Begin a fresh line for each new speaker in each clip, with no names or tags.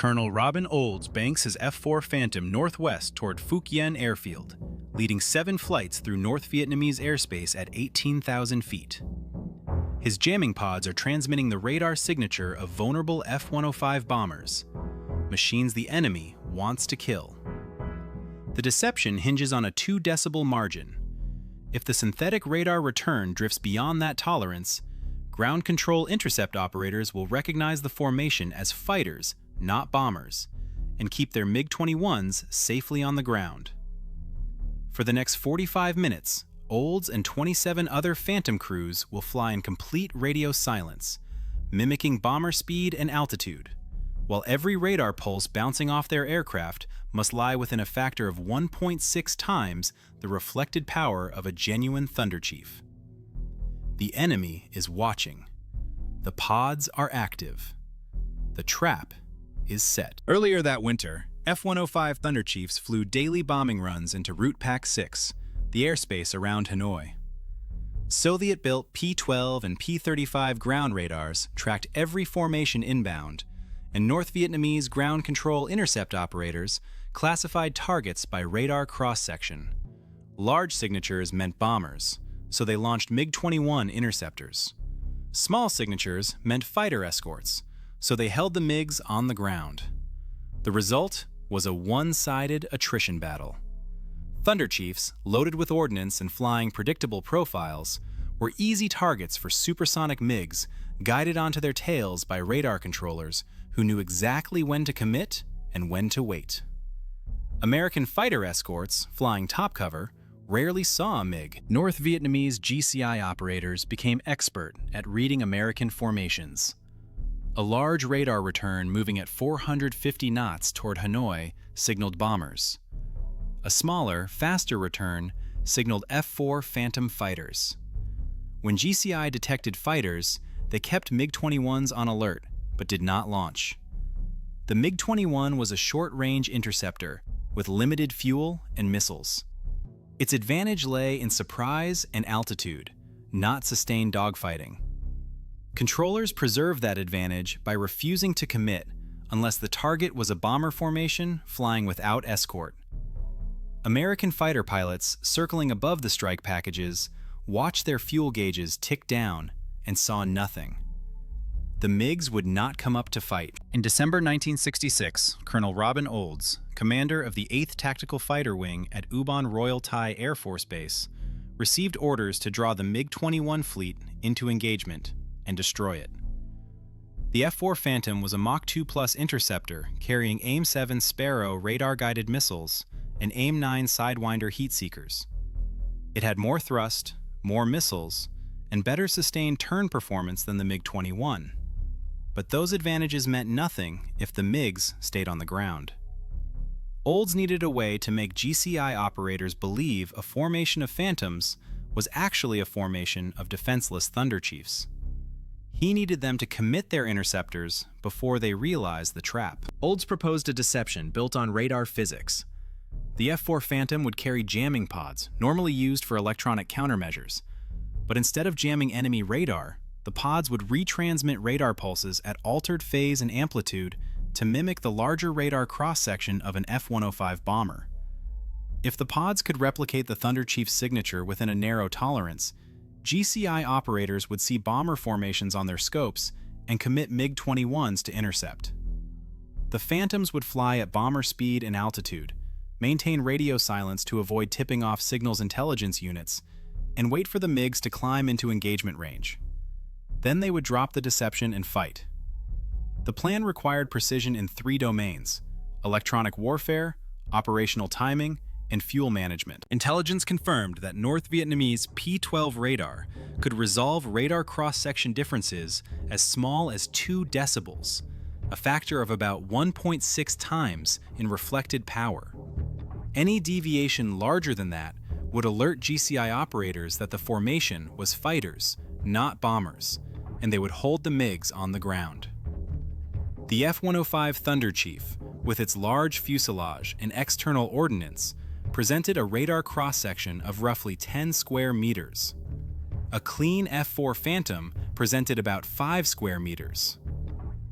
Colonel Robin Olds banks his F-4 Phantom northwest toward Phuc Airfield, leading 7 flights through North Vietnamese airspace at 18,000 feet. His jamming pods are transmitting the radar signature of vulnerable F-105 bombers, machines the enemy wants to kill. The deception hinges on a 2-decibel margin. If the synthetic radar return drifts beyond that tolerance, ground control intercept operators will recognize the formation as fighters, not bombers, and keep their MiG-21s safely on the ground. For the next 45 minutes, Olds and 27 other Phantom crews will fly in complete radio silence, mimicking bomber speed and altitude, while every radar pulse bouncing off their aircraft must lie within a factor of 1.6 times the reflected power of a genuine Thunderchief. The enemy is watching. The pods are active. The trap is set. Earlier that winter, F-105 Thunderchiefs flew daily bombing runs into Route Pac 6, the airspace around Hanoi. Soviet-built P-12 and P-35 ground radars tracked every formation inbound, and North Vietnamese ground control intercept operators classified targets by radar cross-section. Large signatures meant bombers, so they launched MiG-21 interceptors. Small signatures meant fighter escorts, so they held the MiGs on the ground. The result was a one-sided attrition battle. Thunderchiefs, loaded with ordnance and flying predictable profiles, were easy targets for supersonic MiGs guided onto their tails by radar controllers who knew exactly when to commit and when to wait. American fighter escorts, flying top cover, rarely saw a MiG. North Vietnamese GCI operators became expert at reading American formations. A large radar return moving at 450 knots toward Hanoi signaled bombers. A smaller, faster return signaled F-4 Phantom fighters. When GCI detected fighters, they kept MiG-21s on alert, but did not launch. The MiG-21 was a short-range interceptor with limited fuel and missiles. Its advantage lay in surprise and altitude, not sustained dogfighting. Controllers preserved that advantage by refusing to commit unless the target was a bomber formation flying without escort. American fighter pilots circling above the strike packages watched their fuel gauges tick down and saw nothing. The MiGs would not come up to fight. In December 1966, Colonel Robin Olds, commander of the 8th Tactical Fighter Wing at Ubon Royal Thai Air Force Base, received orders to draw the MiG-21 fleet into engagement and destroy it. The F-4 Phantom was a Mach 2+ interceptor carrying AIM-7 Sparrow radar-guided missiles and AIM-9 Sidewinder heat seekers. It had more thrust, more missiles, and better sustained turn performance than the MiG-21. But those advantages meant nothing if the MiGs stayed on the ground. Olds needed a way to make GCI operators believe a formation of Phantoms was actually a formation of defenseless Thunderchiefs. He needed them to commit their interceptors before they realized the trap. Olds proposed a deception built on radar physics. The F-4 Phantom would carry jamming pods, normally used for electronic countermeasures. But instead of jamming enemy radar, the pods would retransmit radar pulses at altered phase and amplitude to mimic the larger radar cross-section of an F-105 bomber. If the pods could replicate the Thunderchief's signature within a narrow tolerance, GCI operators would see bomber formations on their scopes and commit MiG-21s to intercept. The Phantoms would fly at bomber speed and altitude, maintain radio silence to avoid tipping off signals intelligence units, and wait for the MiGs to climb into engagement range. Then they would drop the deception and fight. The plan required precision in 3 domains: electronic warfare, operational timing, and fuel management. Intelligence confirmed that North Vietnamese P-12 radar could resolve radar cross-section differences as small as 2 decibels, a factor of about 1.6 times in reflected power. Any deviation larger than that would alert GCI operators that the formation was fighters, not bombers, and they would hold the MiGs on the ground. The F-105 Thunderchief, with its large fuselage and external ordnance, presented a radar cross-section of roughly 10 square meters. A clean F-4 Phantom presented about 5 square meters.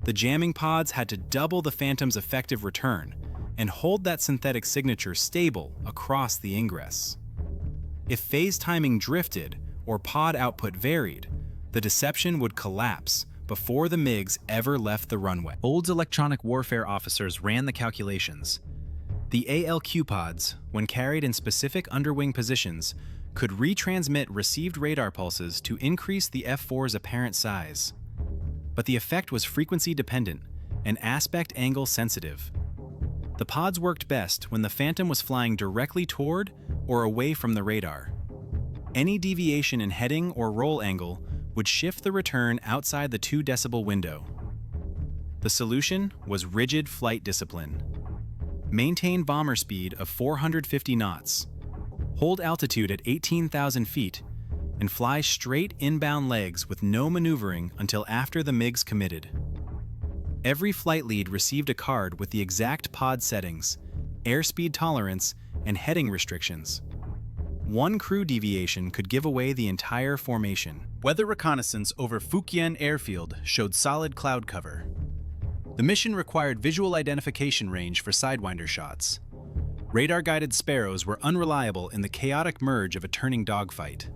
The jamming pods had to double the Phantom's effective return and hold that synthetic signature stable across the ingress. If phase timing drifted or pod output varied, the deception would collapse before the MiGs ever left the runway. Olds electronic warfare officers ran the calculations. The ALQ pods, when carried in specific underwing positions, could retransmit received radar pulses to increase the F-4's apparent size. But the effect was frequency-dependent and aspect angle sensitive. The pods worked best when the Phantom was flying directly toward or away from the radar. Any deviation in heading or roll angle would shift the return outside the 2 decibel window. The solution was rigid flight discipline. Maintain bomber speed of 450 knots, hold altitude at 18,000 feet, and fly straight inbound legs with no maneuvering until after the MiGs committed. Every flight lead received a card with the exact pod settings, airspeed tolerance, and heading restrictions. One crew deviation could give away the entire formation. Weather reconnaissance over Phuc airfield showed solid cloud cover. The mission required visual identification range for Sidewinder shots. Radar-guided Sparrows were unreliable in the chaotic merge of a turning dogfight.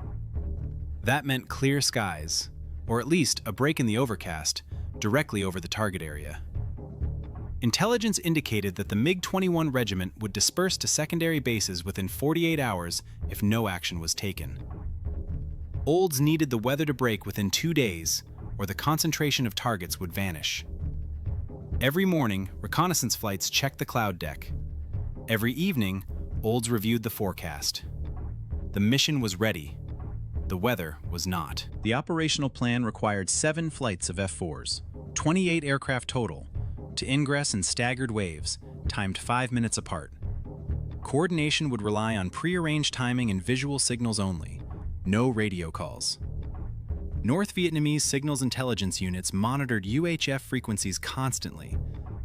That meant clear skies, or at least a break in the overcast, directly over the target area. Intelligence indicated that the MiG-21 regiment would disperse to secondary bases within 48 hours if no action was taken. Olds needed the weather to break within 2 days, or the concentration of targets would vanish. Every morning, reconnaissance flights checked the cloud deck. Every evening, Olds reviewed the forecast. The mission was ready. The weather was not. The operational plan required 7 flights of F-4s, 28 aircraft total, to ingress in staggered waves, timed 5 minutes apart. Coordination would rely on prearranged timing and visual signals only, no radio calls. North Vietnamese signals intelligence units monitored UHF frequencies constantly,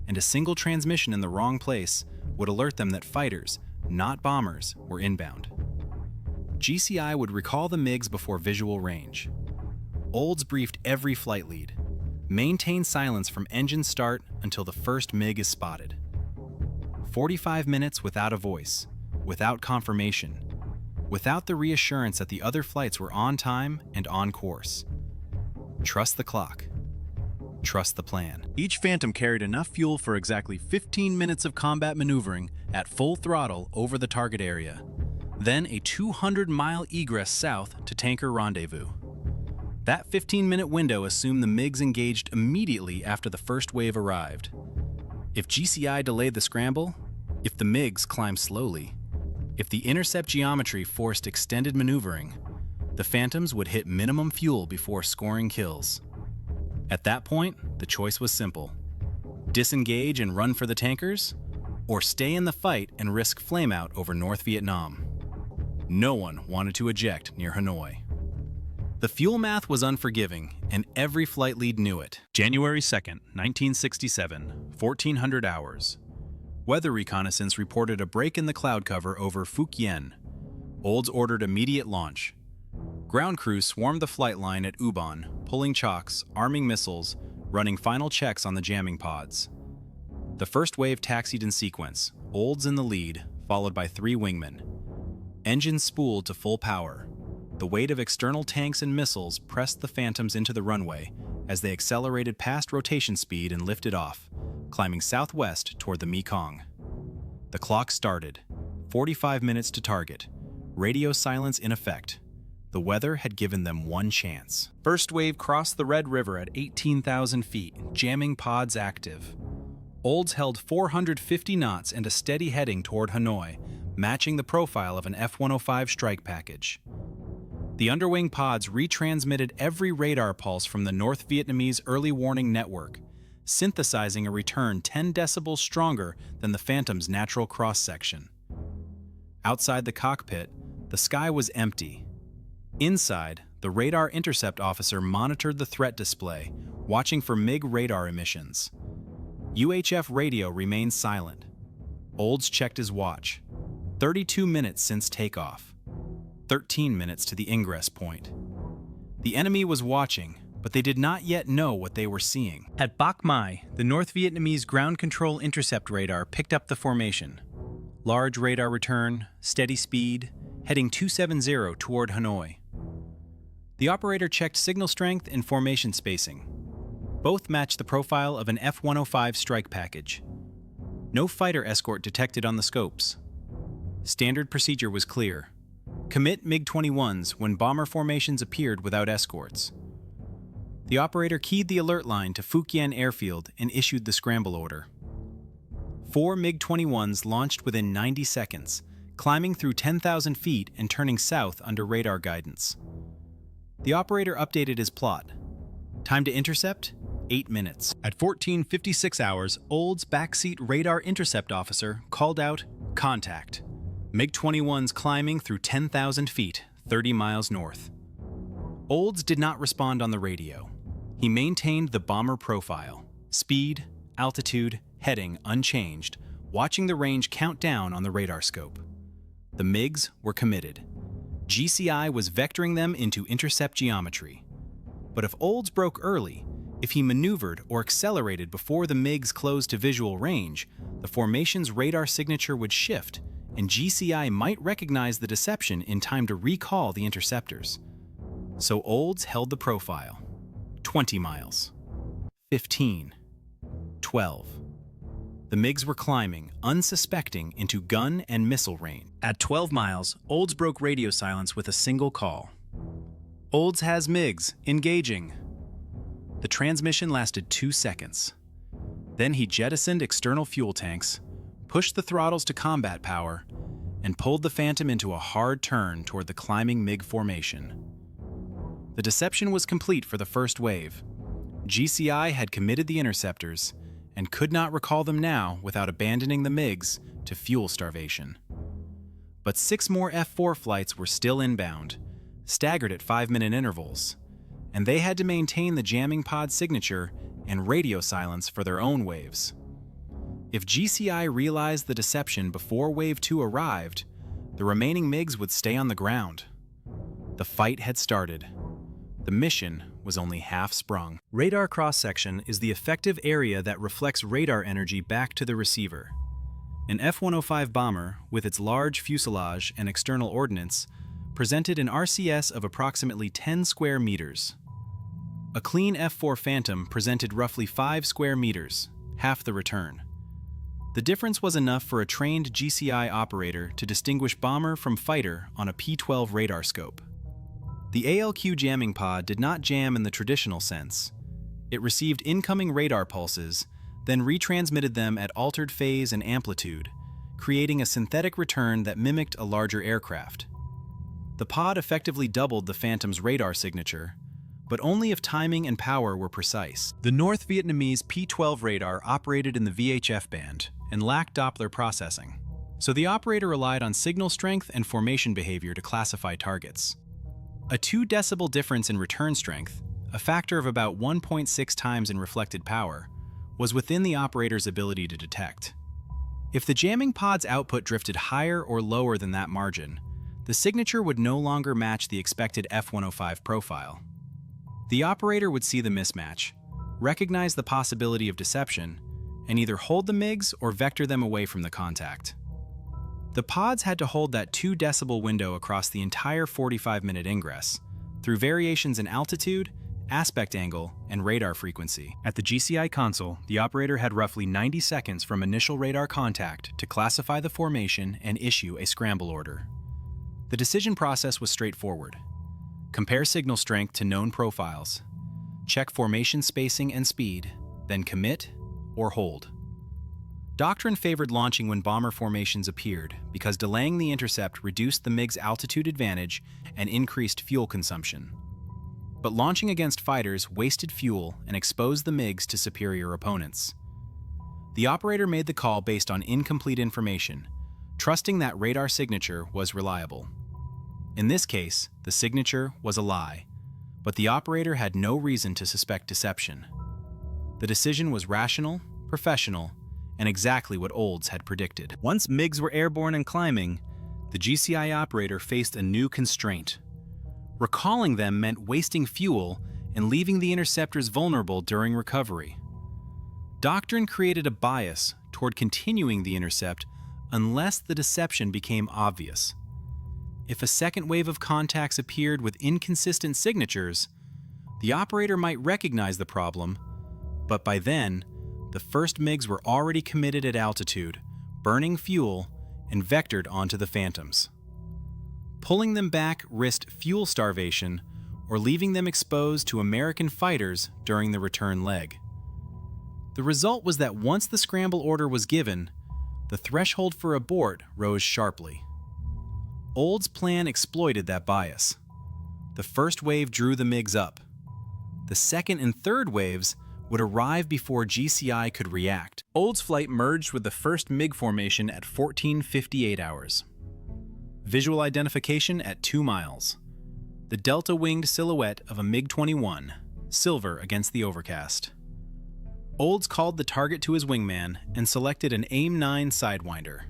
and a single transmission in the wrong place would alert them that fighters, not bombers, were inbound. GCI would recall the MiGs before visual range. Olds briefed every flight lead. Maintain silence from engine start until the first MiG is spotted. 45 minutes without a voice, without confirmation, without the reassurance that the other flights were on time and on course. Trust the clock. Trust the plan. Each Phantom carried enough fuel for exactly 15 minutes of combat maneuvering at full throttle over the target area. Then a 200-mile egress south to tanker rendezvous. That 15-minute window assumed the MiGs engaged immediately after the first wave arrived. If GCI delayed the scramble, if the MiGs climbed slowly, if the intercept geometry forced extended maneuvering, the Phantoms would hit minimum fuel before scoring kills. At that point, the choice was simple. Disengage and run for the tankers, or stay in the fight and risk flameout over North Vietnam. No one wanted to eject near Hanoi. The fuel math was unforgiving, and every flight lead knew it. January 2nd, 1967, 1400 hours. Weather reconnaissance reported a break in the cloud cover over Phuc. Olds ordered immediate launch. Ground crew swarmed the flight line at U-Bahn, pulling chocks, arming missiles, running final checks on the jamming pods. The first wave taxied in sequence, Olds in the lead, followed by 3 wingmen. Engines spooled to full power. The weight of external tanks and missiles pressed the Phantoms into the runway as they accelerated past rotation speed and lifted off, climbing southwest toward the Mekong. The clock started. 45 minutes to target. Radio silence in effect. The weather had given them one chance. First wave crossed the Red River at 18,000 feet, jamming pods active. Olds held 450 knots and a steady heading toward Hanoi, matching the profile of an F-105 strike package. The underwing pods retransmitted every radar pulse from the North Vietnamese early warning network, synthesizing a return 10 decibels stronger than the Phantom's natural cross-section. Outside the cockpit, the sky was empty. Inside, the radar intercept officer monitored the threat display, watching for MiG radar emissions. UHF radio remained silent. Olds checked his watch. 32 minutes since takeoff. 13 minutes to the ingress point. The enemy was watching, but they did not yet know what they were seeing. At Bac Mai, the North Vietnamese ground control intercept radar picked up the formation. Large radar return, steady speed, heading 270 toward Hanoi. The operator checked signal strength and formation spacing. Both matched the profile of an F-105 strike package. No fighter escort detected on the scopes. Standard procedure was clear. Commit MiG-21s when bomber formations appeared without escorts. The operator keyed the alert line to Phuc airfield and issued the scramble order. 4 MiG-21s launched within 90 seconds, climbing through 10,000 feet and turning south under radar guidance. The operator updated his plot. Time to intercept? 8 minutes. At 14:56 hours, Old's backseat radar intercept officer called out, "Contact." MiG-21s climbing through 10,000 feet, 30 miles north. Olds did not respond on the radio. He maintained the bomber profile, speed, altitude, heading unchanged, watching the range count down on the radar scope. The MiGs were committed. GCI was vectoring them into intercept geometry. But if Olds broke early, if he maneuvered or accelerated before the MiGs closed to visual range, the formation's radar signature would shift, and GCI might recognize the deception in time to recall the interceptors. So Olds held the profile. 20 miles. 15. 12. The MiGs were climbing, unsuspecting, into gun and missile range. At 12 miles, Olds broke radio silence with a single call. "Olds has MiGs, engaging." The transmission lasted 2 seconds. Then he jettisoned external fuel tanks, pushed the throttles to combat power, and pulled the Phantom into a hard turn toward the climbing MiG formation. The deception was complete for the first wave. GCI had committed the interceptors and could not recall them now without abandoning the MiGs to fuel starvation. But 6 more F-4 flights were still inbound, staggered at 5-minute intervals, and they had to maintain the jamming pod signature and radio silence for their own waves. If GCI realized the deception before Wave 2 arrived, the remaining MiGs would stay on the ground. The fight had started. The mission was only half sprung. Radar cross-section is the effective area that reflects radar energy back to the receiver. An F-105 bomber, with its large fuselage and external ordnance, presented an RCS of approximately 10 square meters. A clean F-4 Phantom presented roughly 5 square meters, half the return. The difference was enough for a trained GCI operator to distinguish bomber from fighter on a P-12 radar scope. The ALQ jamming pod did not jam in the traditional sense. It received incoming radar pulses, then retransmitted them at altered phase and amplitude, creating a synthetic return that mimicked a larger aircraft. The pod effectively doubled the Phantom's radar signature, but only if timing and power were precise. The North Vietnamese P-12 radar operated in the VHF band and lacked Doppler processing, so the operator relied on signal strength and formation behavior to classify targets. A 2 decibel difference in return strength, a factor of about 1.6 times in reflected power, was within the operator's ability to detect. If the jamming pod's output drifted higher or lower than that margin, the signature would no longer match the expected F-105 profile. The operator would see the mismatch, recognize the possibility of deception, and either hold the MiGs or vector them away from the contact. The pods had to hold that 2 decibel window across the entire 45-minute ingress, through variations in altitude, aspect angle, and radar frequency. At the GCI console, the operator had roughly 90 seconds from initial radar contact to classify the formation and issue a scramble order. The decision process was straightforward. Compare signal strength to known profiles, check formation spacing and speed, then commit or hold. Doctrine favored launching when bomber formations appeared because delaying the intercept reduced the MiG's altitude advantage and increased fuel consumption. But launching against fighters wasted fuel and exposed the MiGs to superior opponents. The operator made the call based on incomplete information, trusting that radar signature was reliable. In this case, the signature was a lie, but the operator had no reason to suspect deception. The decision was rational, professional, and exactly what Olds had predicted. Once MiGs were airborne and climbing, the GCI operator faced a new constraint. Recalling them meant wasting fuel and leaving the interceptors vulnerable during recovery. Doctrine created a bias toward continuing the intercept unless the deception became obvious. If a second wave of contacts appeared with inconsistent signatures, the operator might recognize the problem, but by then, the first MiGs were already committed at altitude, burning fuel, and vectored onto the Phantoms. Pulling them back risked fuel starvation or leaving them exposed to American fighters during the return leg. The result was that once the scramble order was given, the threshold for abort rose sharply. Old's plan exploited that bias. The first wave drew the MiGs up. The second and third waves would arrive before GCI could react. Old's flight merged with the first MiG formation at 14:58 hours. Visual identification at 2 miles. The delta-winged silhouette of a MiG-21, silver against the overcast. Olds called the target to his wingman and selected an AIM-9 Sidewinder.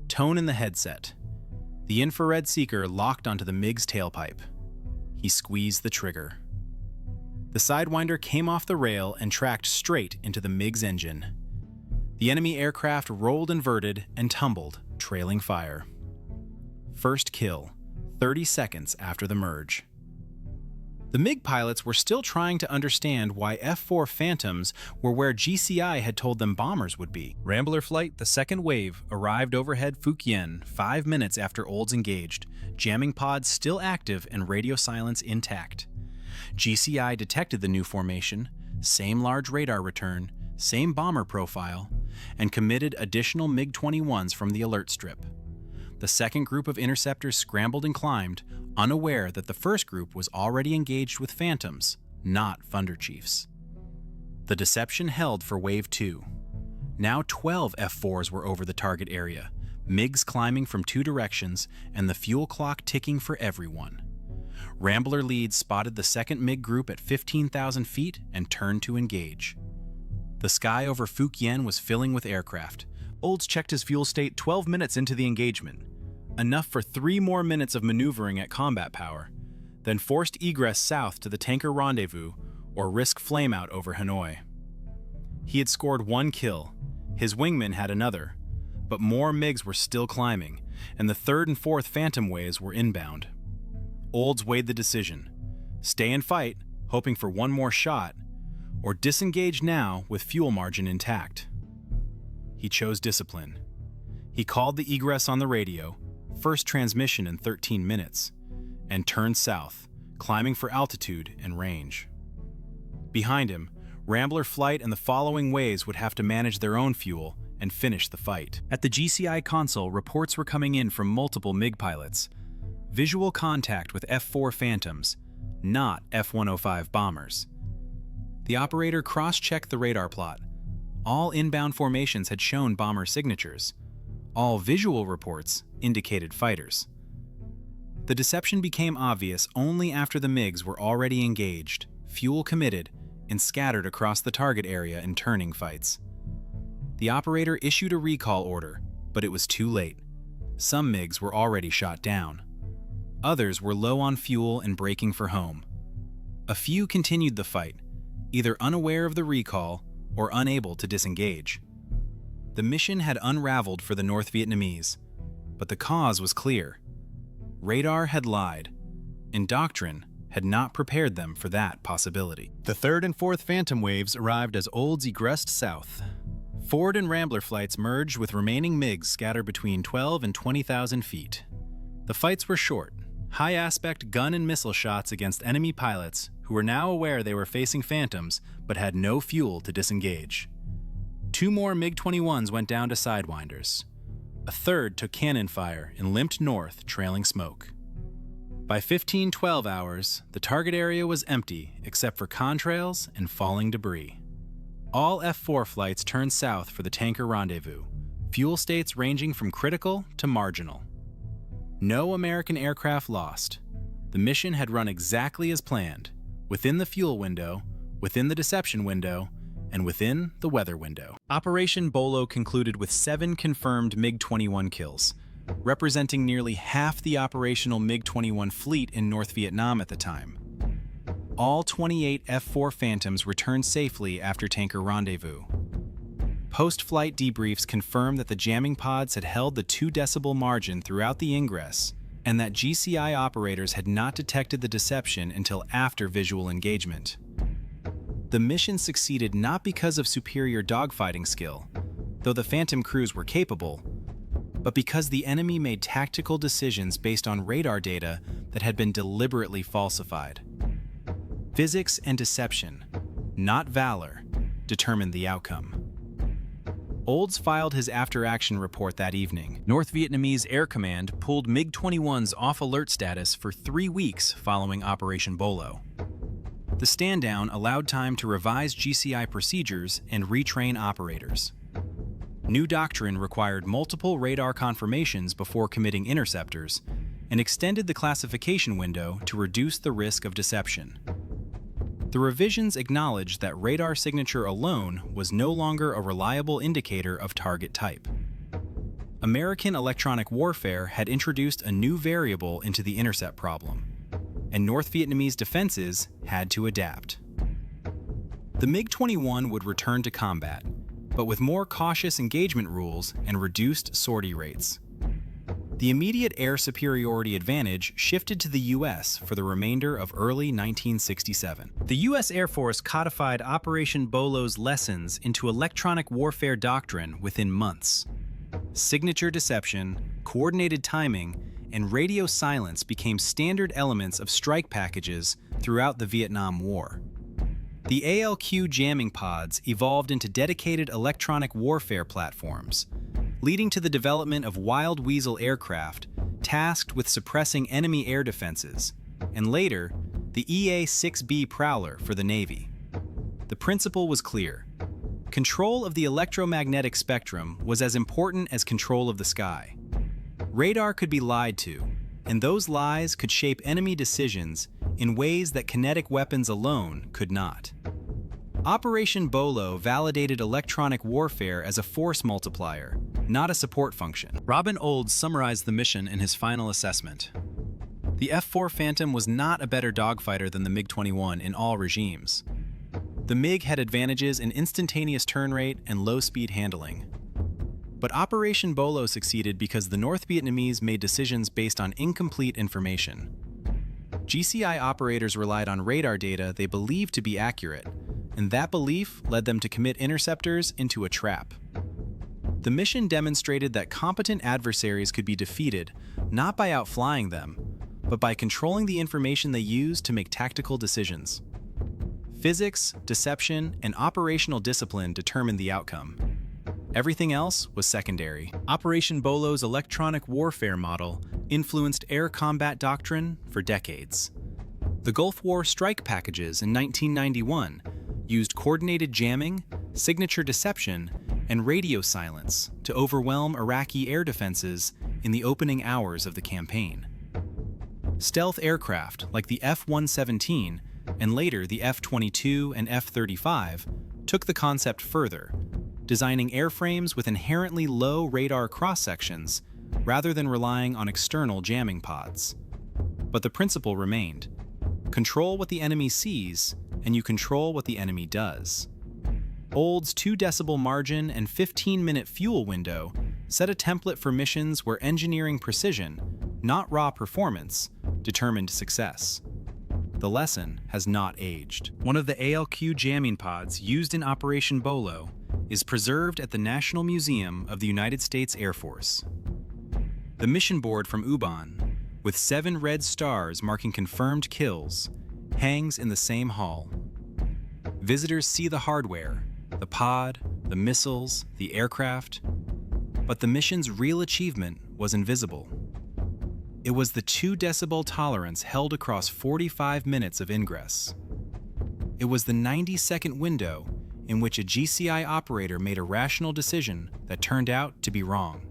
Tone in the headset. The infrared seeker locked onto the MiG's tailpipe. He squeezed the trigger. The Sidewinder came off the rail and tracked straight into the MiG's engine. The enemy aircraft rolled inverted and tumbled, trailing fire. First kill, 30 seconds after the merge. The MiG pilots were still trying to understand why F-4 Phantoms were where GCI had told them bombers would be. Rambler Flight, the second wave, arrived overhead Phuc 5 minutes after Olds engaged, jamming pods still active and radio silence intact. GCI detected the new formation, same large radar return, same bomber profile, and committed additional MiG-21s from the alert strip. The second group of interceptors scrambled and climbed, unaware that the first group was already engaged with Phantoms, not Thunder Chiefs. The deception held for Wave 2. Now 12 F-4s were over the target area, MiGs climbing from 2 directions and the fuel clock ticking for everyone. Rambler leads spotted the second MiG group at 15,000 feet and turned to engage. The sky over Phuc was filling with aircraft. Olds checked his fuel state 12 minutes into the engagement, enough for 3 more minutes of maneuvering at combat power, then forced egress south to the tanker rendezvous or risk flameout over Hanoi. He had scored 1 kill, his wingman had another, but more MiGs were still climbing, and the third and fourth Phantom waves were inbound. Olds weighed the decision: stay and fight, hoping for one more shot, or disengage now with fuel margin intact. He chose discipline. He called the egress on the radio, first transmission in 13 minutes, and turned south, climbing for altitude and range. Behind him, Rambler Flight and the following waves would have to manage their own fuel and finish the fight. At the GCI console, reports were coming in from multiple MiG pilots. Visual contact with F-4 Phantoms, not F-105 bombers. The operator cross-checked the radar plot. All inbound formations had shown bomber signatures. All visual reports indicated fighters. The deception became obvious only after the MiGs were already engaged, fuel committed, and scattered across the target area in turning fights. The operator issued a recall order, but it was too late. Some MiGs were already shot down. Others were low on fuel and braking for home. A few continued the fight, either unaware of the recall or unable to disengage. The mission had unraveled for the North Vietnamese, but the cause was clear. Radar had lied, and doctrine had not prepared them for that possibility. The third and fourth Phantom waves arrived as Olds egressed south. Ford and Rambler flights merged with remaining MiGs scattered between 12 and 20,000 feet. The fights were short, high-aspect gun and missile shots against enemy pilots who were now aware they were facing Phantoms but had no fuel to disengage. 2 more MiG-21s went down to Sidewinders. A third took cannon fire and limped north, trailing smoke. By 15:12 hours, the target area was empty except for contrails and falling debris. All F-4 flights turned south for the tanker rendezvous, fuel states ranging from critical to marginal. No American aircraft lost. The mission had run exactly as planned, within the fuel window, within the deception window, and within the weather window. Operation Bolo concluded with 7 confirmed MiG-21 kills, representing nearly half the operational MiG-21 fleet in North Vietnam at the time. All 28 F-4 Phantoms returned safely after tanker rendezvous. Post-flight debriefs confirmed that the jamming pods had held the 2 decibel margin throughout the ingress, and that GCI operators had not detected the deception until after visual engagement. The mission succeeded not because of superior dogfighting skill, though the Phantom crews were capable, but because the enemy made tactical decisions based on radar data that had been deliberately falsified. Physics and deception, not valor, determined the outcome. Olds filed his after-action report that evening. North Vietnamese Air Command pulled MiG-21s off alert status for 3 weeks following Operation Bolo. The stand-down allowed time to revise GCI procedures and retrain operators. New doctrine required multiple radar confirmations before committing interceptors and extended the classification window to reduce the risk of deception. The revisions acknowledged that radar signature alone was no longer a reliable indicator of target type. American electronic warfare had introduced a new variable into the intercept problem, and North Vietnamese defenses had to adapt. The MiG-21 would return to combat, but with more cautious engagement rules and reduced sortie rates. The immediate air superiority advantage shifted to the U.S. for the remainder of early 1967. The U.S. Air Force codified Operation Bolo's lessons into electronic warfare doctrine within months. Signature deception, coordinated timing, and radio silence became standard elements of strike packages throughout the Vietnam War. The ALQ jamming pods evolved into dedicated electronic warfare platforms, leading to the development of Wild Weasel aircraft tasked with suppressing enemy air defenses, and later, the EA-6B Prowler for the Navy. The principle was clear. Control of the electromagnetic spectrum was as important as control of the sky. Radar could be lied to, and those lies could shape enemy decisions in ways that kinetic weapons alone could not. Operation Bolo validated electronic warfare as a force multiplier, not a support function. Robin Olds summarized the mission in his final assessment. The F-4 Phantom was not a better dogfighter than the MiG-21 in all regimes. The MiG had advantages in instantaneous turn rate and low-speed handling. But Operation Bolo succeeded because the North Vietnamese made decisions based on incomplete information. GCI operators relied on radar data they believed to be accurate, and that belief led them to commit interceptors into a trap. The mission demonstrated that competent adversaries could be defeated not by outflying them, but by controlling the information they used to make tactical decisions. Physics, deception, and operational discipline determined the outcome. Everything else was secondary. Operation Bolo's electronic warfare model influenced air combat doctrine for decades. The Gulf War strike packages in 1991 used coordinated jamming, signature deception, and radio silence to overwhelm Iraqi air defenses in the opening hours of the campaign. Stealth aircraft like the F-117 and later the F-22 and F-35 took the concept further, designing airframes with inherently low radar cross-sections rather than relying on external jamming pods. But the principle remained. Control what the enemy sees, and you control what the enemy does. Olds' 2 decibel margin and 15-minute fuel window set a template for missions where engineering precision, not raw performance, determined success. The lesson has not aged. One of the ALQ jamming pods used in Operation Bolo is preserved at the National Museum of the United States Air Force. The mission board from Ubon, with 7 red stars marking confirmed kills, hangs in the same hall. Visitors see the hardware, the pod, the missiles, the aircraft, but the mission's real achievement was invisible. It was the 2 decibel tolerance held across 45 minutes of ingress. It was the 90-second window in which a GCI operator made a rational decision that turned out to be wrong.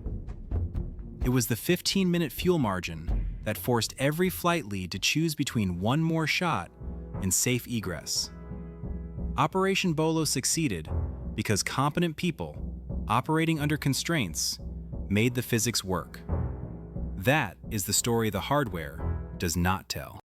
It was the 15-minute fuel margin that forced every flight lead to choose between one more shot and safe egress. Operation Bolo succeeded because competent people, operating under constraints, made the physics work. That is the story the hardware does not tell.